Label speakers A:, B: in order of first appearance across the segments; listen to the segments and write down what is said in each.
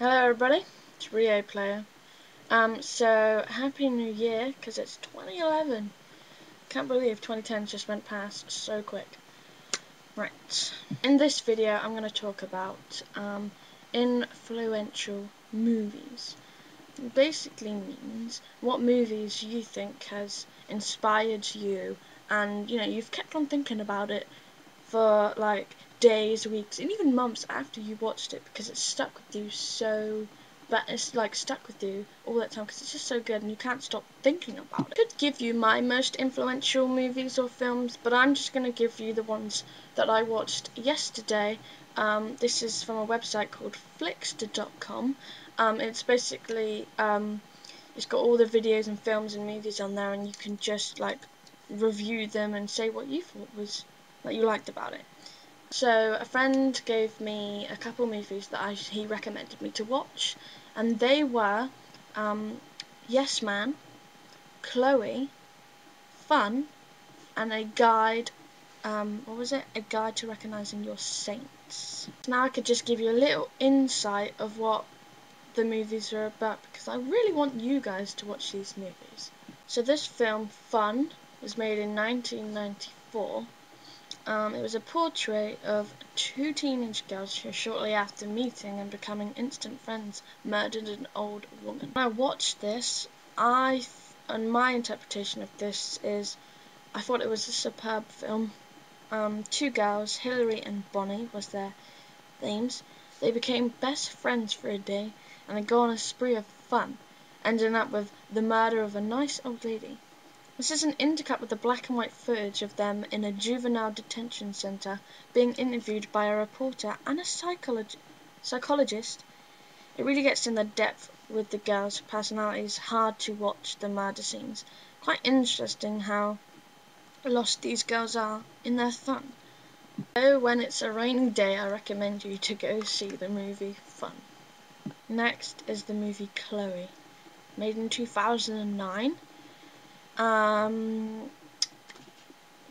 A: Hello everybody, it's Rio Player. So happy new year, because it's 2011. Can't believe 2010 just went past so quick. Right, in this video I'm going to talk about influential movies. It basically means what movies you think has inspired you, and you've kept on thinking about it for like days, weeks, and even months after you watched it, because it's stuck with you but it's like stuck with you all that time because it's just so good and you can't stop thinking about it. I could give you my most influential movies or films, but I'm just going to give you the ones that I watched yesterday. This is from a website called Flixster.com. It's basically it's got all the videos and films and movies on there, and you can just like review them and say what you thought was that you liked about it. So a friend gave me a couple movies that he recommended me to watch, and they were Yes Man, Chloe, Fun, and a guide. What was it? A guide to recognizing your saints. Now I could just give you a little insight of what the movies are about, because I really want you guys to watch these movies. So this film, Fun, was made in 1994. It was a portrait of two teenage girls who, shortly after meeting and becoming instant friends, murdered an old woman. When I watched this, and my interpretation of this is, I thought it was a superb film. Two girls, Hillary and Bonnie was their names. They became best friends for a day and then go on a spree of fun, ending up with the murder of a nice old lady. This is an intercut with the black and white footage of them in a juvenile detention center being interviewed by a reporter and a psychologist. It really gets in the depth with the girls' personalities. Hard to watch the murder scenes. Quite interesting how lost these girls are in their fun. So when it's a rainy day, I recommend you to go see the movie Fun. Next is the movie Chloe, made in 2009.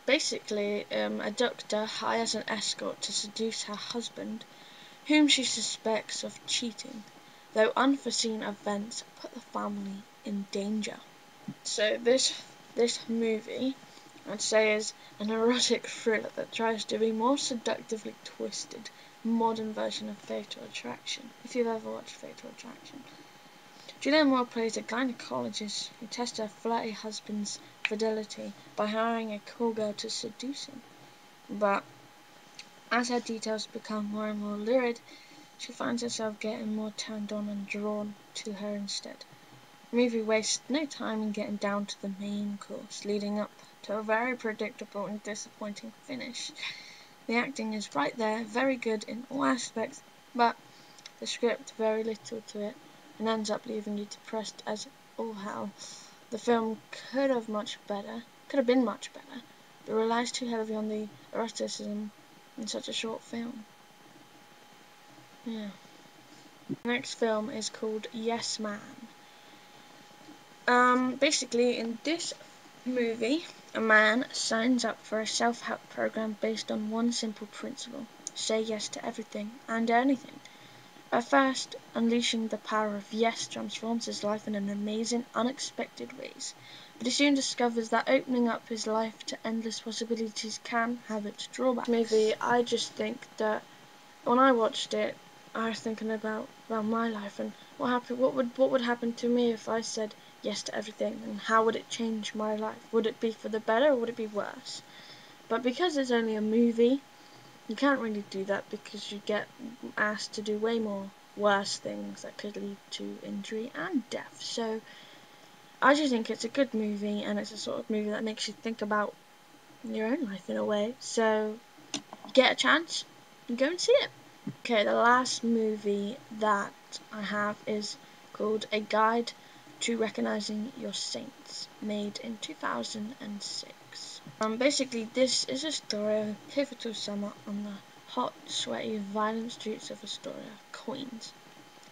A: Basically, a doctor hires an escort to seduce her husband, whom she suspects of cheating, though unforeseen events put the family in danger. So this movie, I'd say, is an erotic thriller that tries to be more seductively twisted modern version of Fatal Attraction, if you've ever watched Fatal Attraction. Julianne Moore plays a gynecologist who tests her flirty husband's fidelity by hiring a call girl to seduce him. But as her details become more and more lurid, she finds herself getting more turned on and drawn to her instead. The movie wastes no time in getting down to the main course, leading up to a very predictable and disappointing finish. The acting is right there, very good in all aspects, but the script very little to it, and ends up leaving you depressed as all hell. The film could have been much better, but relies too heavily on the eroticism in such a short film. Yeah. The next film is called Yes Man. Basically, in this movie, a man signs up for a self-help program based on one simple principle: say yes to everything and anything. At first, unleashing the power of yes transforms his life in an amazing, unexpected ways, but he soon discovers that opening up his life to endless possibilities can have its drawbacks. Movie, I just think that when I watched it, I was thinking about my life and what would happen to me if I said yes to everything, and how would it change my life? Would it be for the better or would it be worse? But because it's only a movie, you can't really do that, because you get asked to do way more worse things that could lead to injury and death. So I just think it's a good movie, and it's a sort of movie that makes you think about your own life in a way. So get a chance and go and see it. Okay, the last movie that I have is called A Guide to Recognizing Your Saints, made in 2006. Basically, this is a story of a pivotal summer on the hot, sweaty, violent streets of Astoria, Queens.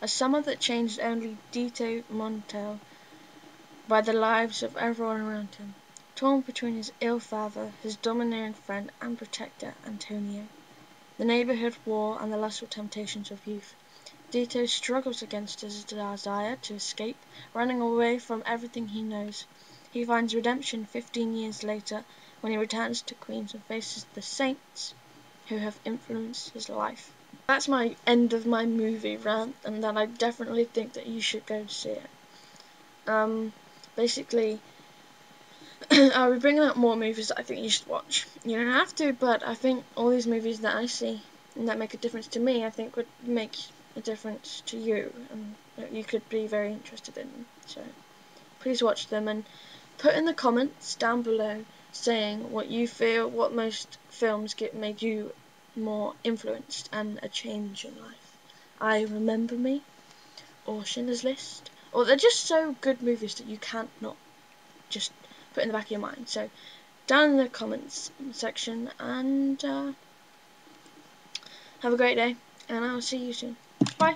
A: A summer that changed only Dito Montel by the lives of everyone around him, torn between his ill father, his domineering friend and protector, Antonio, the neighborhood war, and the lustful temptations of youth. Dito struggles against his desire to escape, running away from everything he knows. He finds redemption 15 years later when he returns to Queens and faces the saints who have influenced his life. That's my end of my movie rant, and that I definitely think that you should go see it. Basically, I'll be bringing out more movies that I think you should watch. You don't have to, but I think all these movies that I see and that make a difference to me, I think would make a difference to you, and that you could be very interested in them. So please watch them, and put in the comments down below saying what you feel, what most films made you more influenced and a change in life. I Remember Me, or Schindler's List, or they're just so good movies that you can't not just put in the back of your mind. So down in the comments section, and have a great day, and I'll see you soon. Bye.